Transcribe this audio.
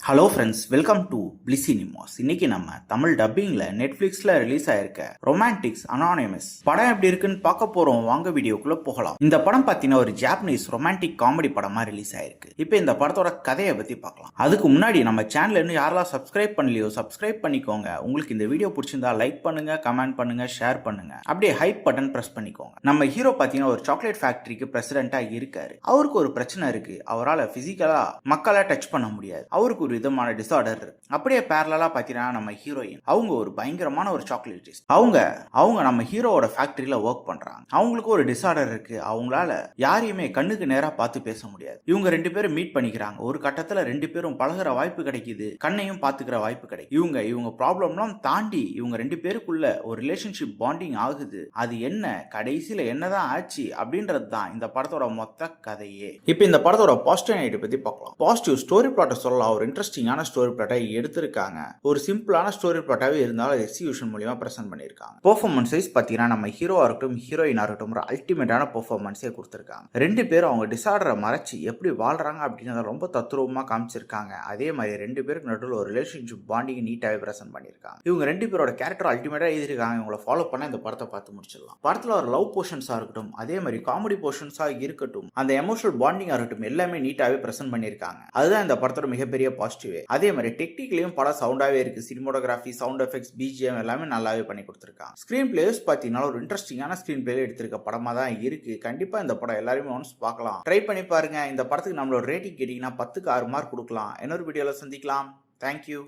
Hello friends, welcome to பிளிசினிமாஸ். இன்னைக்கு நம்ம தமிழ் டப்பிங்ல நெட்ஃபிளிக்ஸ்ல ரிலீஸ் ஆயிருக்க ரொமான்டிக்ஸ் அனானிமஸ் படம் எப்படி இருக்குன்னு பார்க்க போறோம். வாங்க வீடியோக்குள்ள போகலாம். இந்த படம் பார்த்தீங்கன்னா ஒரு ஜாப்பனீஸ் ரொமான்டிக் காமெடி படமா ரிலீஸ் ஆயிருக்கு. இப்போ இந்த படத்தோட கதையை பத்தி பார்க்கலாம். அதுக்கு முன்னாடி நம்ம சேனல் இன்னும் யாரெல்லாம் சப்ஸ்கிரைப் பண்ணலையோ சப்ஸ்கிரைப் பண்ணிக்கோங்க. உங்களுக்கு இந்த வீடியோ பிடிச்சிருந்தா லைக் பண்ணுங்க, கமெண்ட் பண்ணுங்க, ஷேர் பண்ணுங்க. அப்படியே ஹைப் பட்டன் பிரஸ் பண்ணிக்கோங்க. நம்ம ஹீரோ பார்த்தீங்கன்னா ஒரு சாக்லேட் ஃபேக்டரிக்கு பிரசிடென்ட்டா இருக்காரு. அவருக்கு ஒரு பிரச்சனை இருக்கு. அவரால் பிசிக்கலா மக்களை டச் பண்ண முடியாது. அவருக்கு ஒரு விதமான டிசார்டர். அப்படியே பேரலா பாத்தீங்கன்னா நம்ம ஹீரோயின் அவங்க ஒரு பயங்கரமான ஒரு சாக்லேட்டிஸ்ட். அவங்க நம்ம ஹீரோவோட ஃபேக்டரியில ஒர்க் பண்றாங்க. அவங்களுக்கு ஒரு டிசார்டர் இருக்கு. அவங்களால யாரையுமே கண்ணுக்கு நேரா பார்த்து பேச முடியாது. இவங்க ரெண்டு பேரும் மீட் பண்ணிக்கிறாங்க. ஒரு கட்டத்துல ரெண்டு பேரும் பழகுற வாய்ப்பு கிடைக்குது. கண்ணையும் பாத்துக்கிற வாய்ப்பு கிடைக்கும். இவங்க ப்ராப்ளம்லாம் தாண்டி இவங்க ரெண்டு பேருக்குள்ள ஒரு ரிலேஷன்ஷிப் பாண்டிங் ஆகுது. அது என்ன கடைசியில என்னதான் ஆச்சு அப்படின்றது தான் இந்த படத்தோட மொத்த கதையே. இப்ப இந்த படத்தோட பாசிட்டிவ் நைட் பத்தி பார்க்கலாம். பாசிட்டிவ் ஸ்டோரி பிளாட்டை சொல்லலாம். ஒரு இன்ட்ரெஸ்டிங்கான ஸ்டோரி பிளாட்டை எடுத்திருக்காங்க. ஒரு சிம்பிளான ஸ்டோரி பிளாட்டாவே இருந்தாலும் எக்ஸிகியூஷன் மூலமா பிரசன்ட் பண்ணிருக்காங்க. பெர்ஃபார்மன்ஸ் வைஸ் பாத்தீங்கன்னா நம்ம ஹீரோவா இருக்கட்டும் ஹீரோயினா இருக்கட்டும் ஒரு அல்டிமேட்டான பெர்ஃபார்மன்ஸே கொடுத்திருக்காங்க. ரெண்டு பேரும் அவங்க டிசார்டரை மறைச்சு எப்படி வாழ்றாங்க அப்படின்னு ரொம்ப தத்ரூபமா காமிச்சிருக்காங்க. அதே மாதிரி ரெண்டு பேருக்கு நடுவில் ஒரு ரிலேஷன்ஷிப் பாண்டிங் நீட்டாவே பிரசன்ட் பண்ணிருக்காங்க. இவங்க ரெண்டு பேரோட கேரக்டர் அல்டிமேட்டா எழுதிருக்காங்க. இவங்களை ஃபாலோ பண்ண இந்த படத்தை பார்த்து முடிச்சிடலாம். படத்துல ஒரு லவ் போர்ஷன்ஸா இருக்கட்டும் அதே மாதிரி காமெடி போர்ஷன்ஸா இருக்கட்டும் அந்த எமோஷனல் பாண்டிங்கா இருக்கட்டும் எல்லாமே நீட்டாவே பிரசன்ட் பண்ணிருக்காங்க. அதுதான் இந்த படத்தோட மிகப்பெரிய பாசிட்டிவ். அதே மாதிரி டெக்னிக்கலையும் படம் சவுண்டாவே இருக்கு. சினிமோட்டோகிராஃபி, சவுண்ட் எஃபெக்ட்ஸ், பிஜிஎம் எல்லாமே நல்லாவே பண்ணி கொடுத்துருக்காங்க. ஸ்கிரீன் பிளேஸ் பார்த்தீங்கன்னா ஒரு இன்ட்ரெஸ்டிங்கான ஸ்கிரீன் பிளே எடுத்திருக்க படமா தான் இருக்கு. கண்டிப்பா இந்த படம் எல்லாருமே ஒன்ஸ் பார்க்கலாம். ட்ரை பண்ணி பாருங்க. இந்த படத்துக்கு நம்மளோட ரேட்டிங் கேட்டீங்கன்னா 10க்கு 6 மார்க் கொடுக்கலாம். இன்னொரு வீடியோல சந்திக்கலாம். தேங்க்யூ.